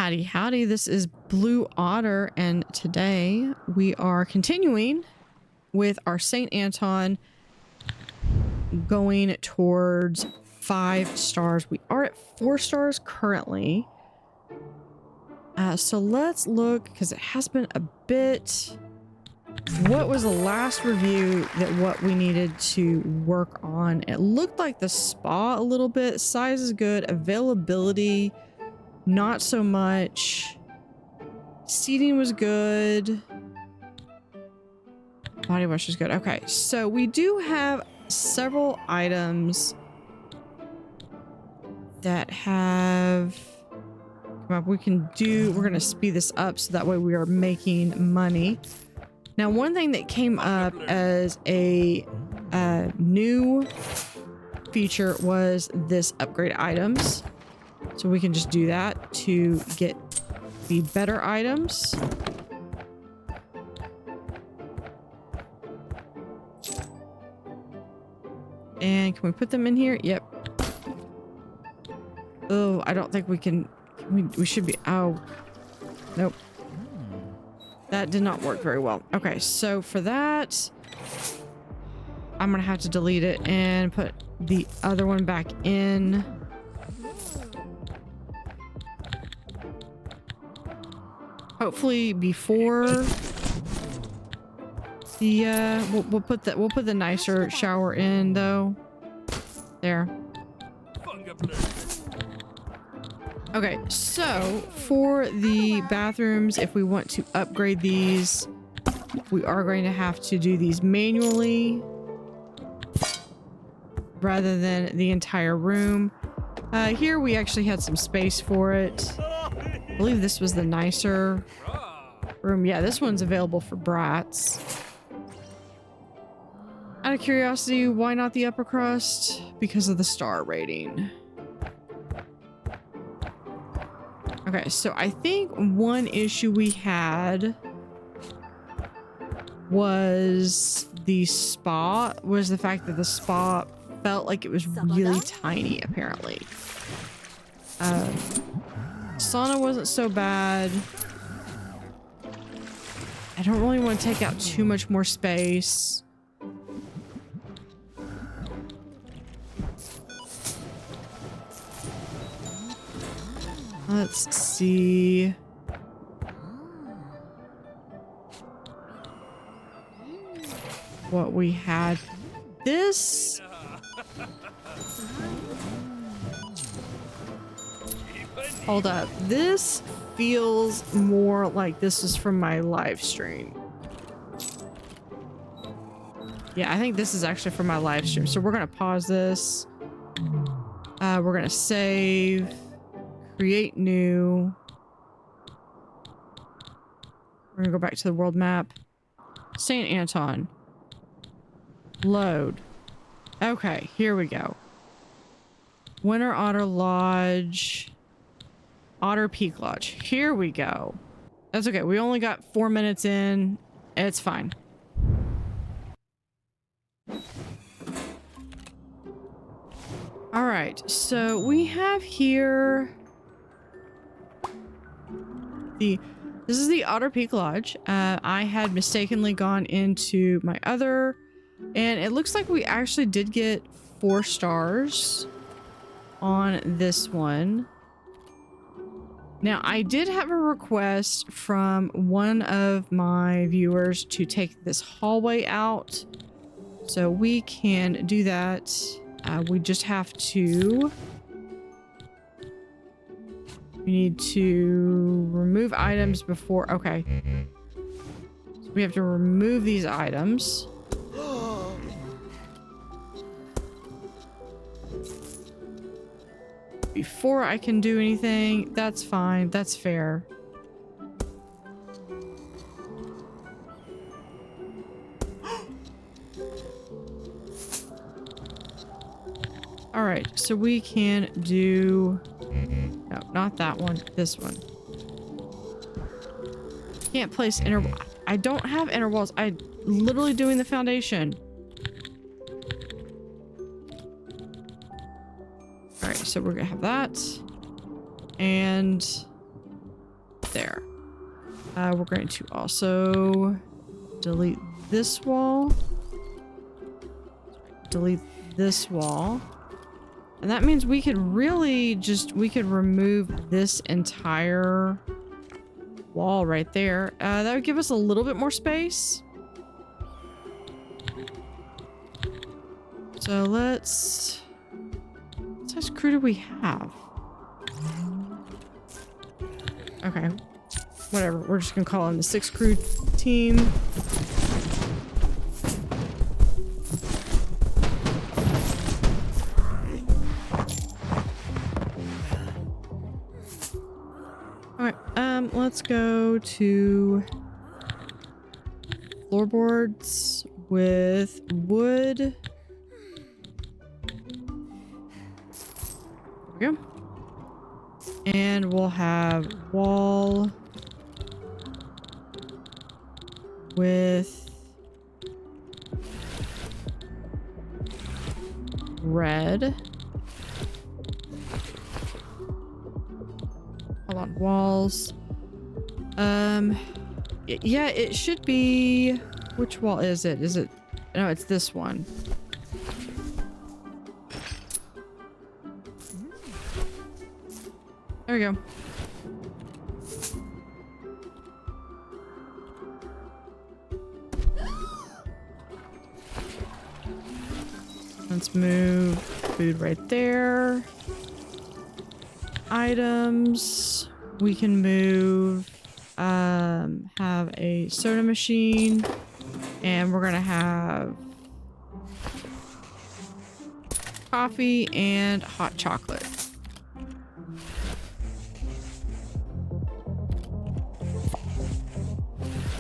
Howdy, howdy. This is Blue Otter, and today we are continuing with our St. Anton going towards 5 stars. We are at 4 stars currently. So let's look, because it has been a bit. What was the last review that what we needed to work on? It looked like the spa a little bit. Size is good. Availability, not so much. Seating was good. Body wash is good. Okay, so we do have several items that have come up. We can do, we're going to speed this up so that way we are making money. Now, one thing that came up as a new feature was this upgrade items. So we can just do that to get the better items. And can we put them in here? Yep. Oh, I don't think we can. We should be. Oh, nope. That did not work very well. Okay, so for that, I'm gonna have to delete it and put the other one back in. Hopefully before the we'll put the nicer shower in though. There. Okay, so for the bathrooms, if we want to upgrade these, we are going to have to do these manually rather than the entire room. Here we actually had some space for it. I believe this was the nicer room. Yeah, this one's available for brats. Out of curiosity, why not the upper crust? Because of the star rating. Okay, so I think one issue we had was the fact that the spa felt like it was really tiny, apparently. Sauna wasn't so bad. I don't really want to take out too much more space. Let's see. What we had. This. Hold up. This feels more like this is from my live stream. Yeah, I think this is actually from my live stream. So we're going to pause this. We're going to save. Create new. We're gonna go back to the world map. St. Anton. Load. Okay, here we go. Winter Otter Lodge. Otter Peak Lodge. Here we go. That's okay. We only got 4 minutes in. It's fine. All right, so we have here this is the Otter Peak Lodge. I had mistakenly gone into my other, and it looks like we actually did get 4 stars on this one. Now, I did have a request from one of my viewers to take this hallway out, so we can do that. We just have to. We need to remove items before. Okay. So we have to remove these items. Before I can do anything. That's fine. That's fair. All right. So we can do. No, not that one. This one. Can't place inner. I don't have inner walls. I'm literally doing the foundation. All right, so we're gonna have that. And there. We're going to also delete this wall. Delete this wall. And that means we could really we could remove this entire wall right there. That would give us a little bit more space. So let's... What size crew do we have? Okay. Whatever. We're just gonna call in the 6 crew team. Let's go to floorboards with wood. There we go. And we'll have wall with red. Hold on, walls. Yeah, it should be... Which wall is it? Is it... No, it's this one. There we go. Let's move food right there. Items. We can move... have a soda machine, and we're gonna have coffee and hot chocolate.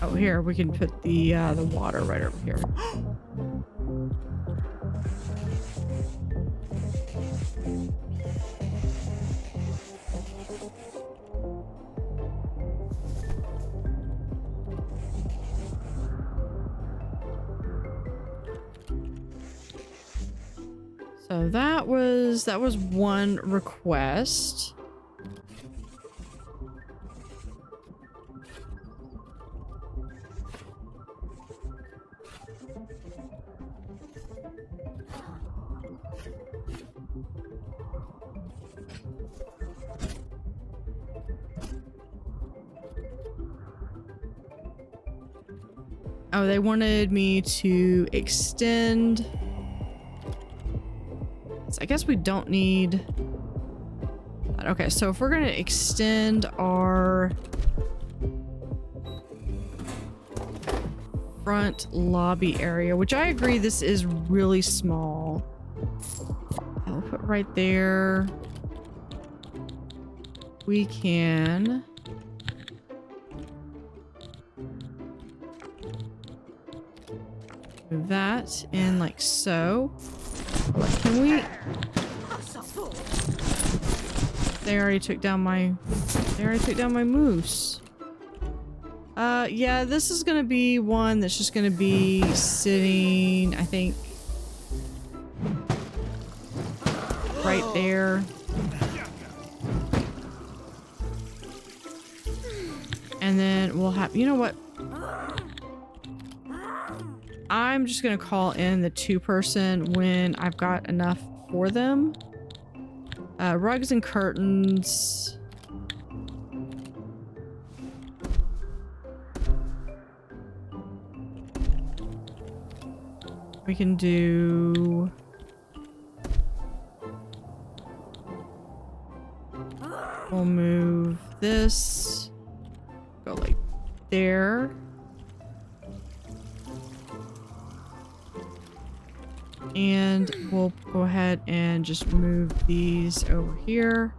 Oh, here we can put the water right over here. So that was one request. Oh, they wanted me to extend. I guess we don't need that. Okay, so if we're gonna extend our front lobby area, which I agree this is really small, I'll put right there. We can move that in like so. Can we... They already took down my moose. Yeah, this is gonna be one that's just gonna be sitting, I think, right there. And then we'll have, you know what? I'm just gonna call in the 2-person when I've got enough for them. Rugs and curtains. We can do... We'll move this. Go like there. And we'll go ahead and just move these over here.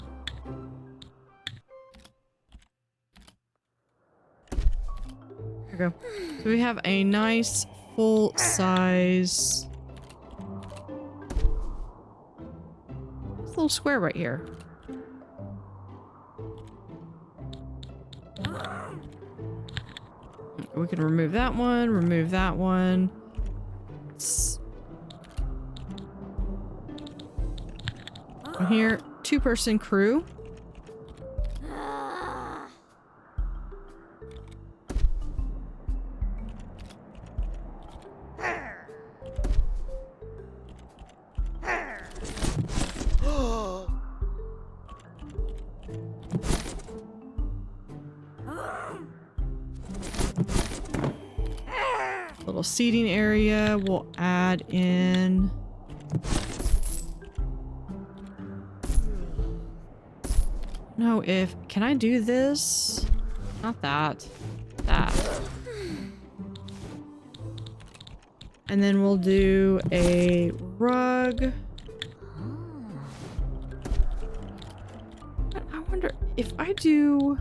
There we go. So we have a nice full size. This little square right here. We can remove that one, remove that one. Here, 2-person crew. little seating area. We'll add in... No, can I do this? Not that. That. And then we'll do a rug. But I wonder if I do...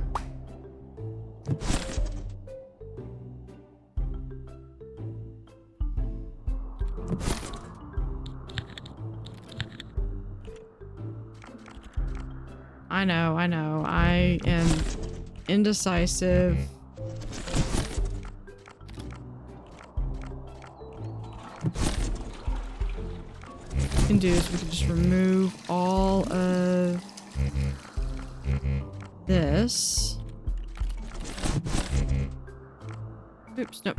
I know. I am indecisive. What we can do is we can just remove all of this. Oops, no.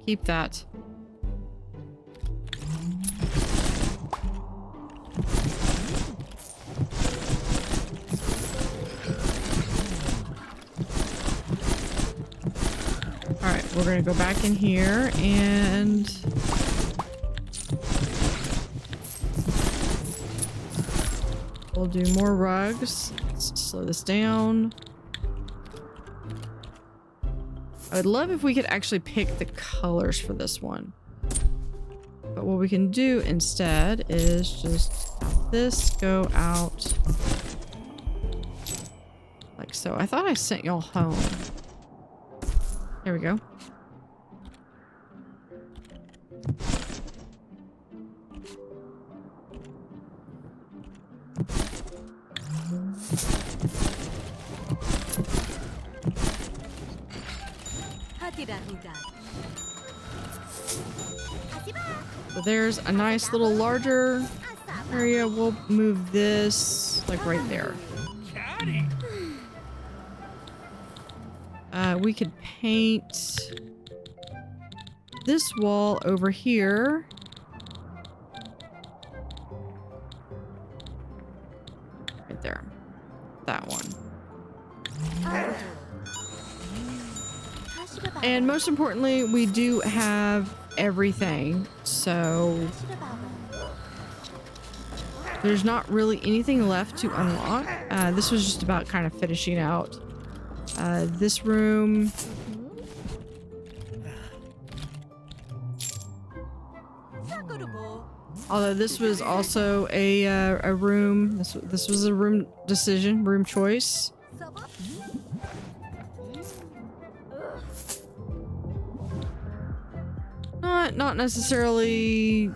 Keep that. Alright, we're gonna go back in here and we'll do more rugs. Let's slow this down. I would love if we could actually pick the colors for this one. But what we can do instead is just have this go out like so. I thought I sent y'all home. There we go. So there's a nice little larger area. We'll move this like right there. We could paint this wall over here. Right there. That one. And most importantly, we do have everything, so there's not really anything left to unlock. This was just about kind of finishing out this room. Although this was also a room. This was a room decision, room choice. Not necessarily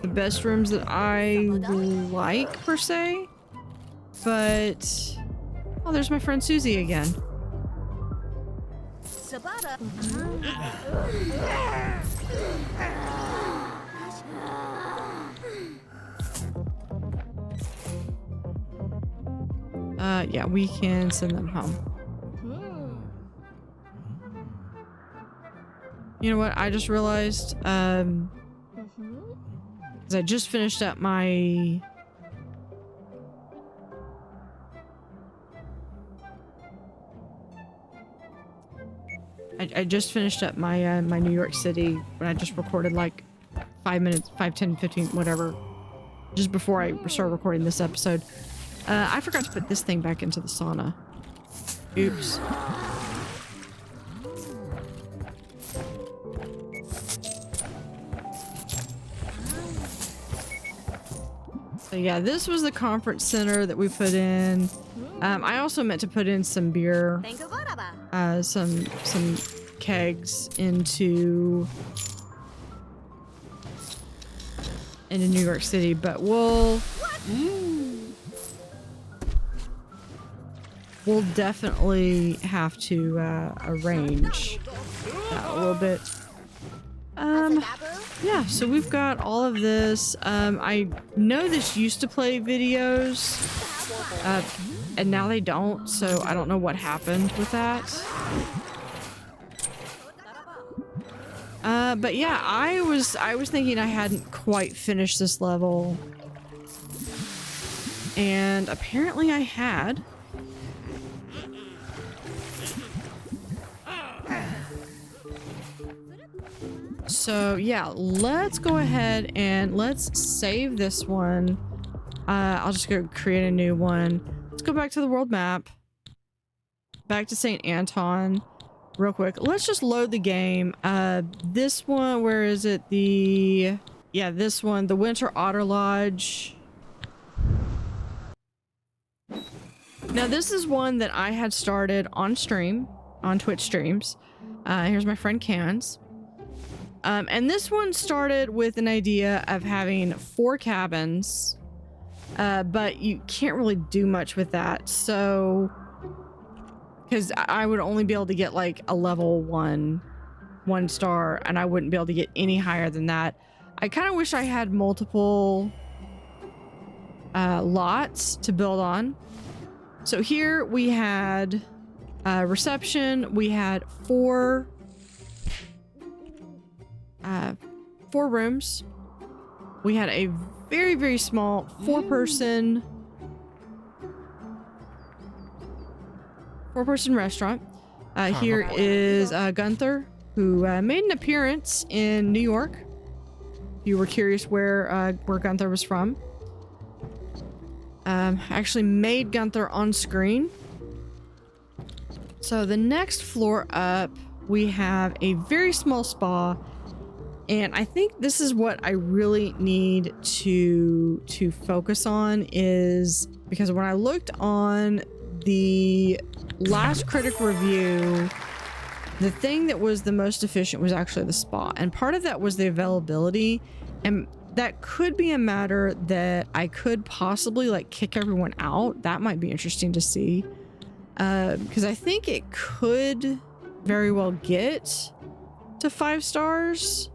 the best rooms that I like per se, but oh, there's my friend Susie again. Yeah, we can send them home. You know what? I just realized, because I just finished up my... I just finished up my my New York City when I just recorded like 5 minutes, 5, 10, 15, whatever, just before I started recording this episode. I forgot to put this thing back into the sauna. Oops. So yeah, this was the conference center that we put in. I also meant to put in some beer, some kegs into New York City, but we'll definitely have to arrange that a little bit. Yeah, so we've got all of this. I know this used to play videos, and now they don't, so I don't know what happened with that. But yeah, I was thinking I hadn't quite finished this level, and apparently I had. So yeah, let's go ahead and let's save this one. I'll just go create a new one. Let's go back to the world map. Back to St. Anton real quick. Let's just load the game. This one, where is it? Yeah, this one, the Winter Otter Lodge. Now this is one that I had started on stream, on Twitch streams. Here's my friend Cans. And this one started with an idea of having 4 cabins, but you can't really do much with that. So, because I would only be able to get like a level 1 star, and I wouldn't be able to get any higher than that. I kind of wish I had multiple lots to build on. So here we had reception. We had 4 rooms. We had a very, very small 4-person restaurant. Here is Gunther, who made an appearance in New York. If you were curious where Gunther was from. Actually made Gunther on screen. So the next floor up, we have a very small spa. And I think this is what I really need to focus on, is because when I looked on the last critic review, the thing that was the most efficient was actually the spa. And part of that was the availability. And that could be a matter that I could possibly like kick everyone out. That might be interesting to see. Because I think it could very well get to 5 stars.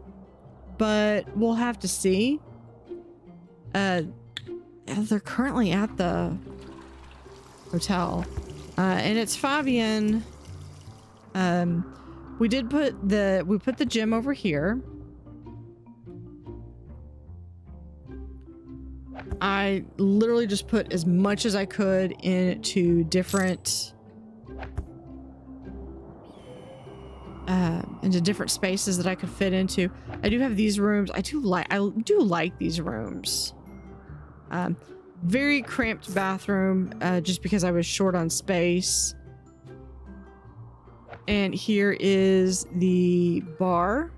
But we'll have to see. They're currently at the hotel. And it's Fabian. We put the gym over here. I literally just put as much as I could into different spaces that I could fit into. I do have these rooms. I do like these rooms. Very cramped bathroom, just because I was short on space. And here is the bar.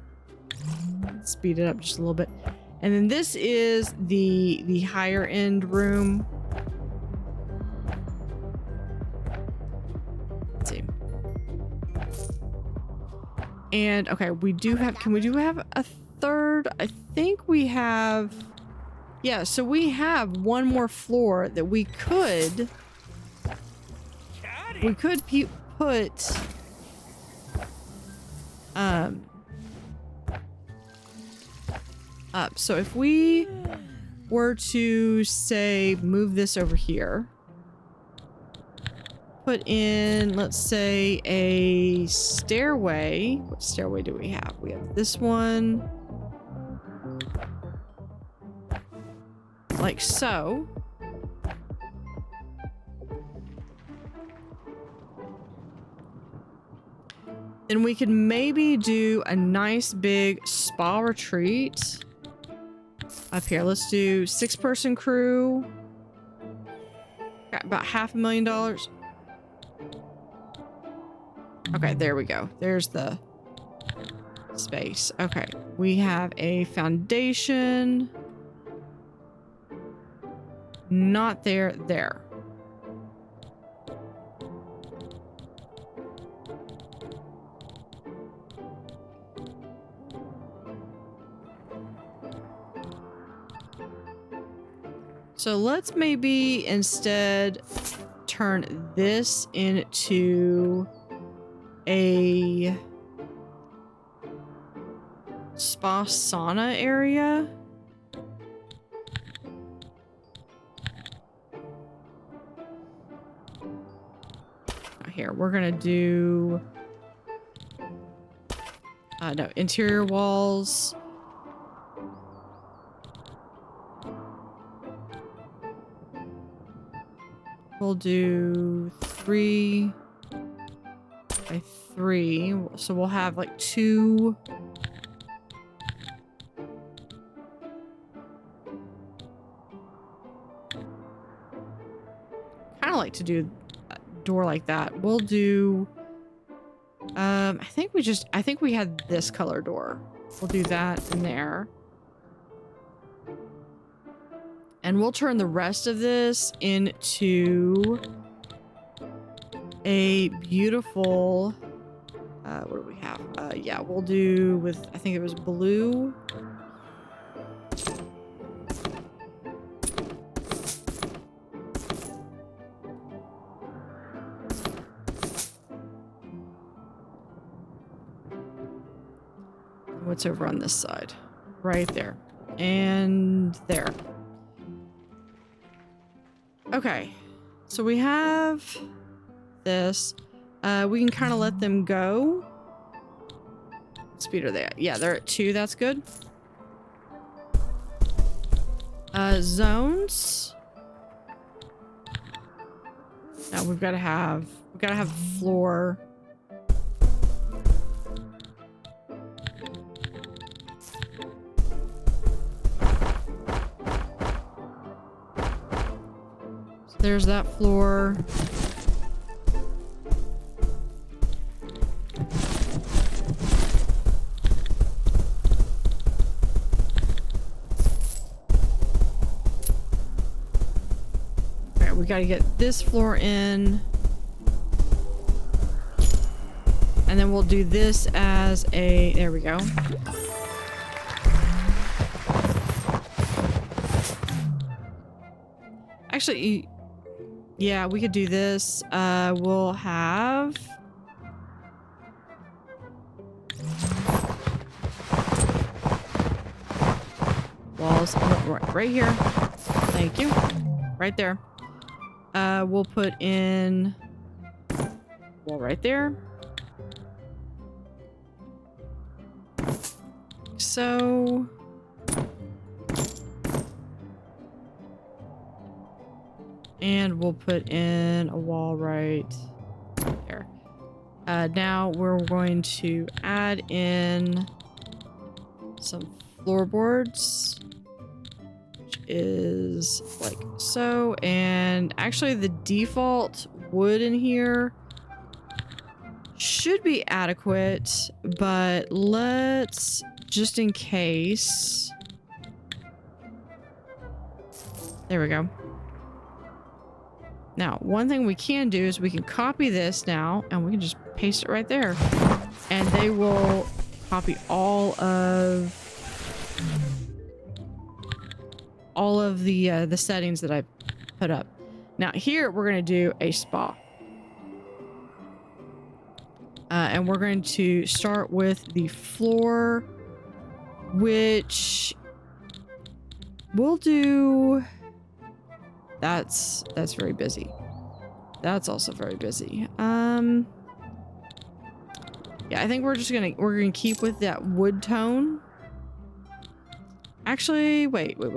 Let's speed it up just a little bit. And then this is the higher end room. Let's see. And okay, we do have a third? I think we have, yeah, so we have one more floor that we could put up. So if we were to say move this over here, put in, let's say, a stairway. What stairway do we have? We have this one. Like so. Then we could maybe do a nice big spa retreat up here. Let's do 6-person crew. Got about $500,000. Okay, there we go. There's the space. Okay, we have a foundation. Not there. There. So let's maybe instead turn this into a spa sauna area. Here, we're gonna do no, interior walls. We'll do 3 by 3. So we'll have like 2 kind of like to do a door like that. We'll do, I think we had this color door. We'll do that in there. And we'll turn the rest of this into a beautiful, what do we have? Yeah, we'll do with, I think it was blue. What's over on this side? Right there. And there. Okay. So we have this. We can kind of let them go. What speed are they at? Yeah, they're at 2. That's good. Zones. Now we've got to have floor. So there's that floor. We got to get this floor in. And then we'll do this as a, there we go. Actually, yeah, we could do this. We'll have walls right here. Thank you. Right there. We'll put in wall right there. So and we'll put in a wall right there. Now we're going to add in some floorboards. Is like so, and actually the default wood in here should be adequate, but let's just in case. There we go. Now one thing we can do is we can copy this now and we can just paste it right there, and they will copy all of the settings that I put up. Now here we're going to do a spa. And we're going to start with the floor, which we'll do. That's very busy. That's also very busy. Yeah, I think we're gonna keep with that wood tone. Actually, wait. We're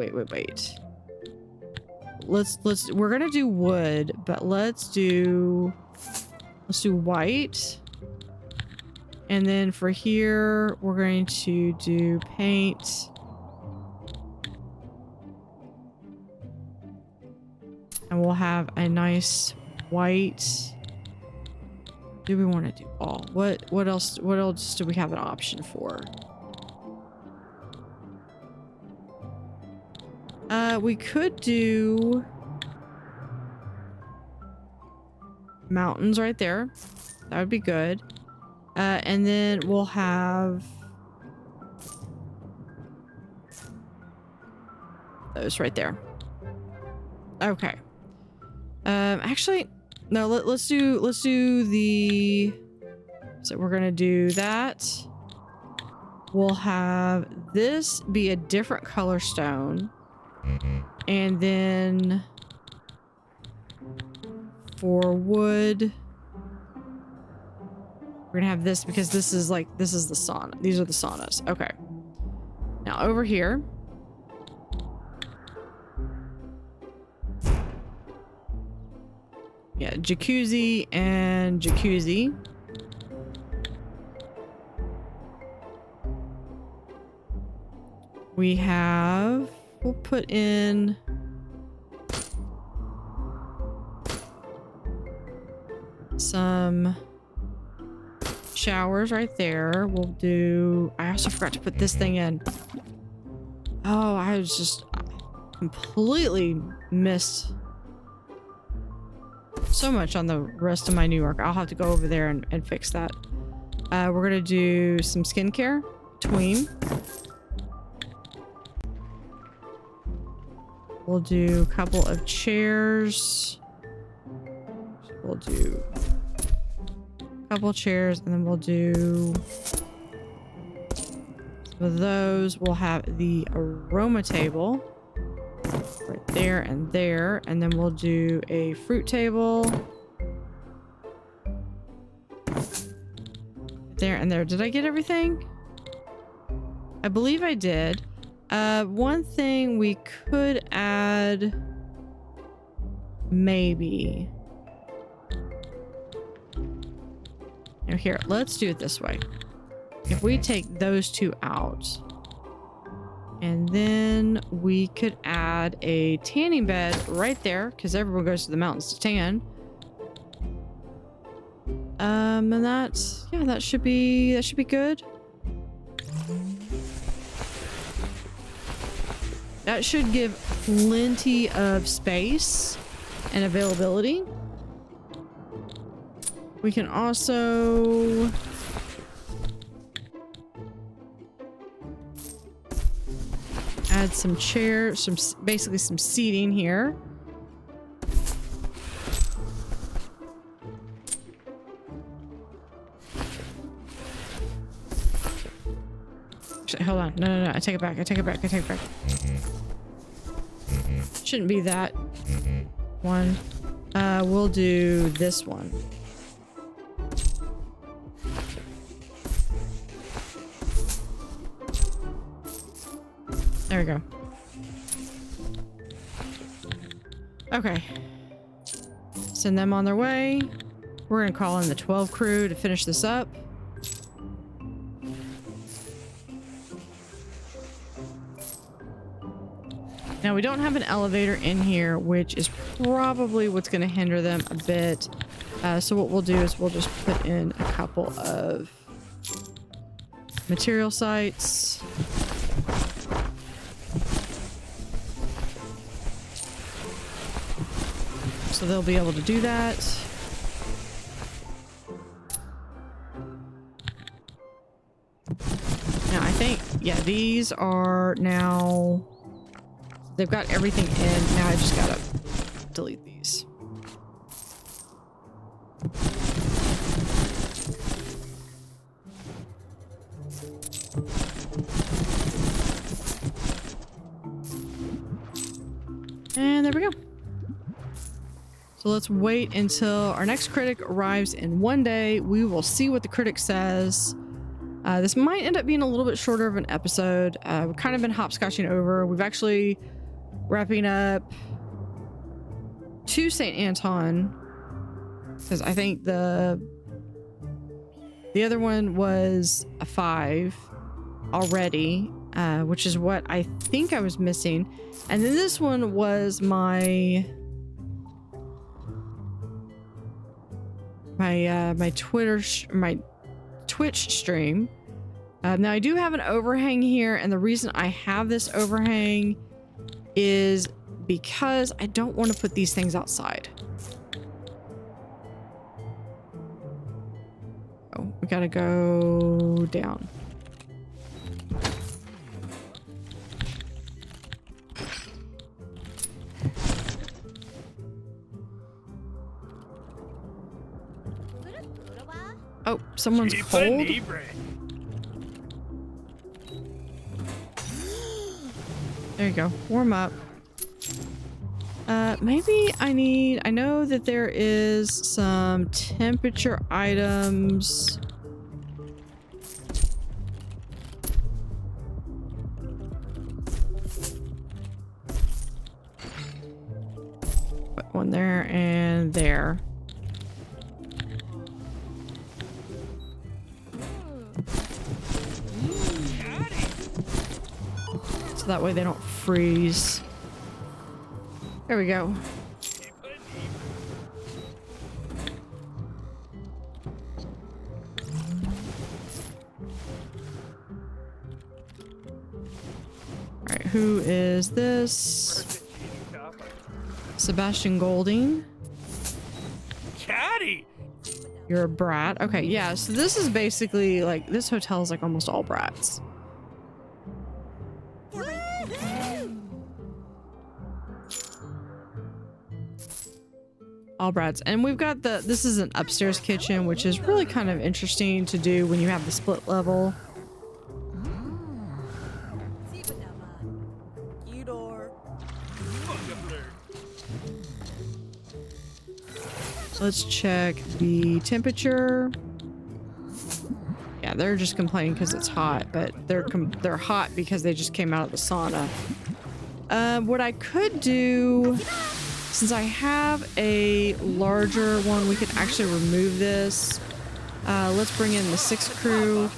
gonna do wood, but let's do white. And then for here, we're going to do paint. And we'll have a nice white. Do we want to do all? What else do we have an option for? We could do mountains right there. That would be good. And then we'll have those right there. Okay. Actually, no. Let's do the. So we're gonna do that. We'll have this be a different color stone, and then for wood, we're gonna have this because this is the sauna. These are the saunas. Okay. Now over here. Yeah, jacuzzi and jacuzzi. We'll put in some showers right there. We'll do... I also forgot to put this thing in. Oh, I was just completely missed so much on the rest of my New York. I'll have to go over there and fix that. We're gonna do some skincare between. We'll do a couple of chairs. We'll do a couple chairs, and then we'll do some of those. We'll have the aroma table right there, and then we'll do a fruit table there and there. Did I get everything? I believe I did. One thing we could add, maybe. Now here, let's do it this way. If we take those two out, and then we could add a tanning bed right there, because everyone goes to the mountains to tan. And that's, yeah, that should be good. That should give plenty of space and availability. We can also add some chairs, basically some seating here. Actually, hold on. No. I take it back. Shouldn't be that one. We'll do this one. There we go. Okay. Send them on their way. We're gonna call in the 12 crew to finish this up. Now we don't have an elevator in here, which is probably what's going to hinder them a bit. So what we'll do is we'll just put in a couple of material sites. So they'll be able to do that. Now I think, yeah, these are now... They've got everything in. Now I just gotta delete these. And there we go. So let's wait until our next critic arrives in 1 day. We will see what the critic says. This might end up being a little bit shorter of an episode. We've kind of been hopscotching over. We've actually wrapping up to St. Anton, because I think the other one was a 5 already, which is what I think I was missing. And then this one was my my Twitch stream. Now I do have an overhang here, and the reason I have this overhang is because I don't want to put these things outside. Oh, we gotta go down. Oh, someone's cold. There you go. Warm up. Maybe I know that there is some temperature items. Put one there and there. So that way they don't freeze. There we go. who is this? Sebastian Golding. Caddy. You're a brat. Okay, yeah, so this is basically like, this hotel is like almost all brats. All brats. And we've got this is an upstairs kitchen, which is really kind of interesting to do when you have the split level. Let's check the temperature. Yeah, they're just complaining because it's hot, but they're hot because they just came out of the sauna. What I could do, since I have a larger one, we could actually remove this. Let's bring in the 6th crew,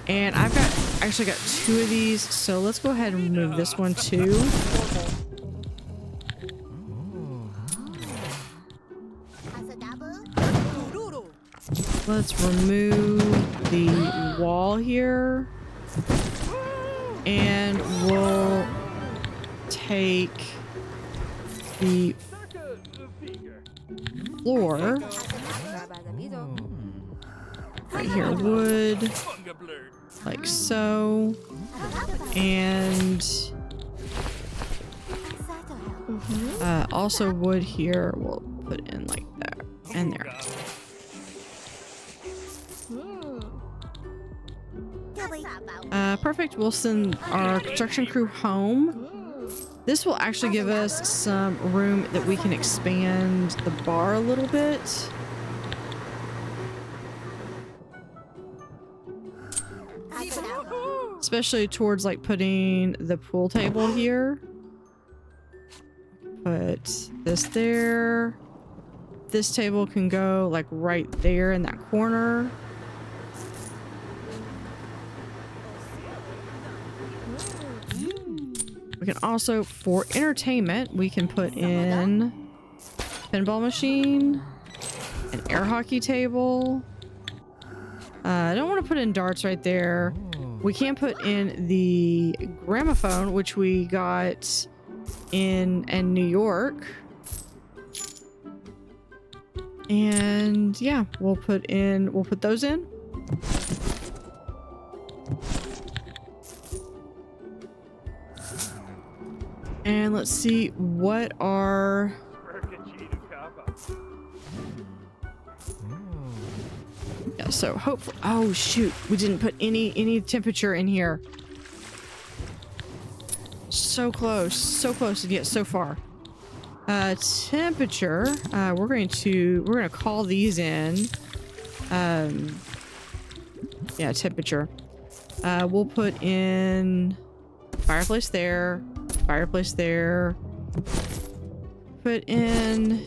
and I've actually got 2 of these, so let's go ahead and remove this one too. Let's remove the wall here, and we'll take the floor right here, wood, like so, and also wood here, we'll put in like that and there. Perfect. We'll send our construction crew home. This will actually give us some room that we can expand the bar a little bit. Especially towards like putting the pool table here. Put this there. This table can go like right there in that corner. We can also, for entertainment, we can put in pinball machine, an air hockey table. I don't want to put in darts right there. We can put in the gramophone, which we got in New York. And yeah, we'll put those in. And let's see what are... Yeah, so hopefully... Oh, shoot. We didn't put any temperature in here. So close. So close to get so far. Temperature. We're gonna call these in. Yeah, temperature. We'll put in fireplace there. Fireplace there. Put in...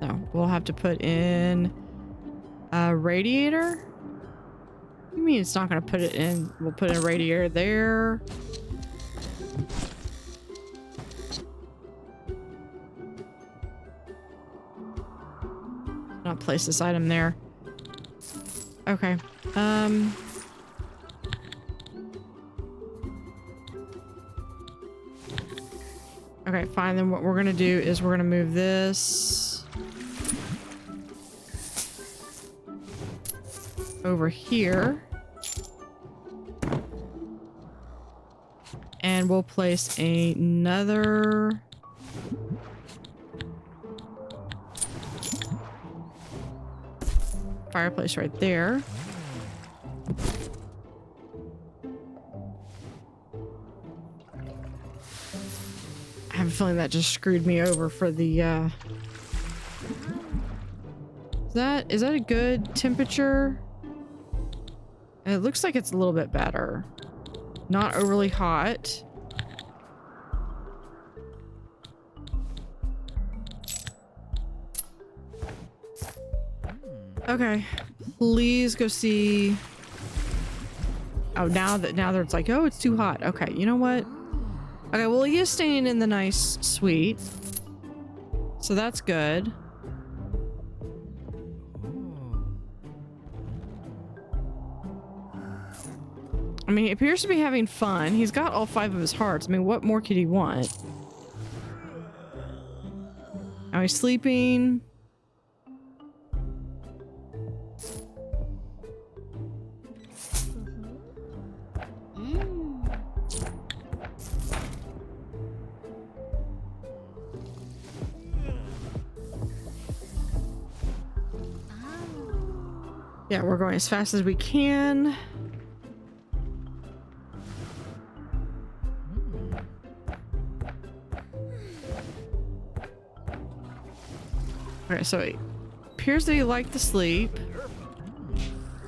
No, we'll have to put in a radiator. What do you mean it's not going to put it in? We'll put in a radiator there. Not place this item there. Okay. Okay, fine. Then what we're gonna do is we're gonna move this over here. And we'll place another fireplace right there. I have a feeling that just screwed me over for the is that a good temperature? It looks like it's a little bit better. Not overly hot. Okay, please go see. Oh, now that it's like, oh, it's too hot. Okay, you know what? Okay, well, he is staying in the nice suite, so that's good. mean, he appears to be having fun. He's got all 5 of his hearts. I mean, what more could he want? Now he's sleeping. Yeah, we're going as fast as we can. Okay, so it appears that he liked to sleep.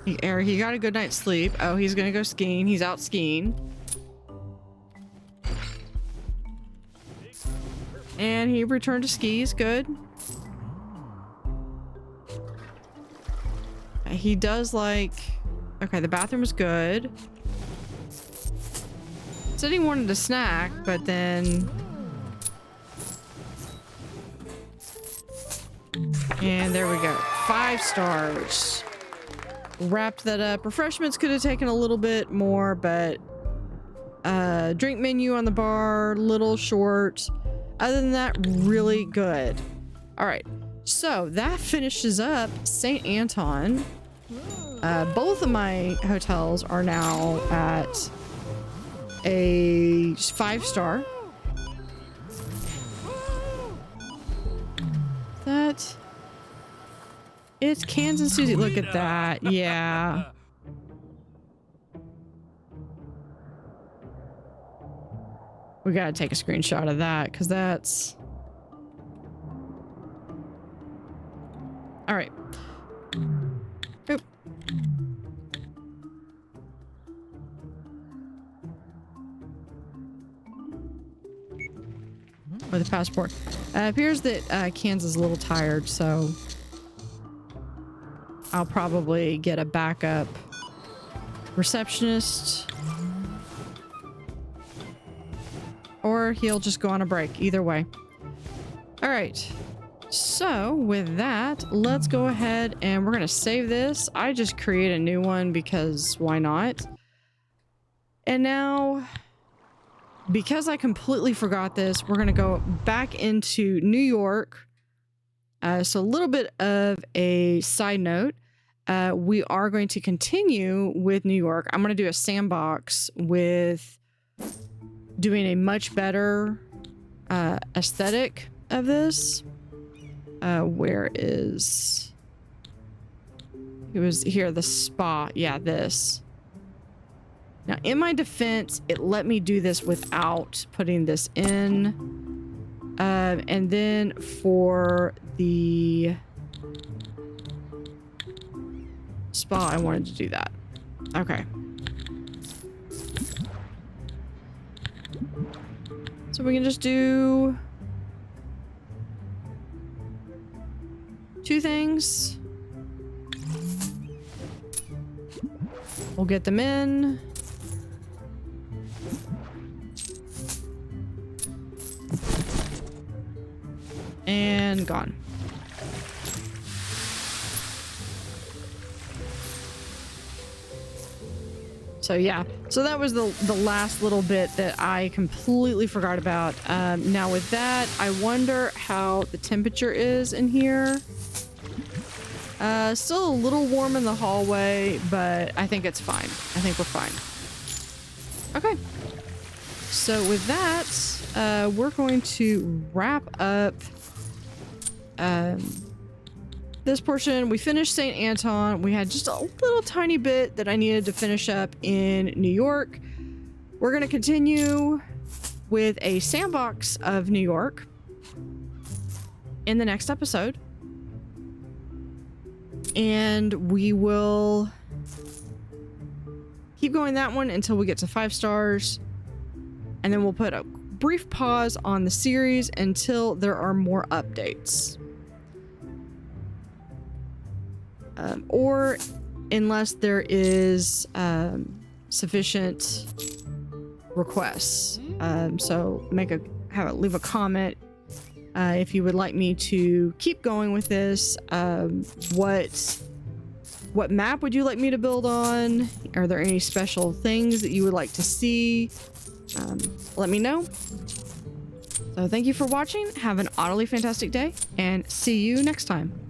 He got a good night's sleep. Oh, he's gonna go skiing. He's out skiing. And he returned to skis. Good. He does like... Okay, the bathroom is good. Said he wanted a snack, but then... And there we go. 5 stars. Wrapped that up. Refreshments could have taken a little bit more, but... drink menu on the bar, little short. Other than that, really good. Alright. So, that finishes up St. Anton. Both of my hotels are now at a 5-star. That... It's Kansas Susie. Look at that. Yeah. We gotta take a screenshot of that, because that's... Alright. Oop. With the passport. Appears that Kansas is a little tired, so... I'll probably get a backup receptionist. Or he'll just go on a break. Either way. Alright. So, with that, let's go ahead and we're going to save this. I just create a new one because why not? And now, because I completely forgot this, we're going to go back into New York. So a little bit of a side note. We are going to continue with New York. I'm going to do a sandbox with doing a much better aesthetic of this. Where is... It was here, the spa. Yeah, this. Now, in my defense, it let me do this without putting this in. And then for the spa, I wanted to do that. Okay. So we can just do 2 things. We'll get them in. And gone. So yeah, so that was the last little bit that I completely forgot about. Now with that, I wonder how the temperature is in here. Still a little warm in the hallway, but I think it's fine. I think we're fine. Okay. So with that, we're going to wrap up this portion. We finished St. Anton. We had just a little tiny bit that I needed to finish up in New York. We're going to continue with a sandbox of New York in the next episode. And we will keep going that one until we get to 5 stars. And then we'll put a brief pause on the series until there are more updates. Or unless there is sufficient requests. So leave a comment if you would like me to keep going with this. What What map would you like me to build on? Are there any special things that you would like to see? Let me know. So thank you for watching. Have an utterly fantastic day and see you next time.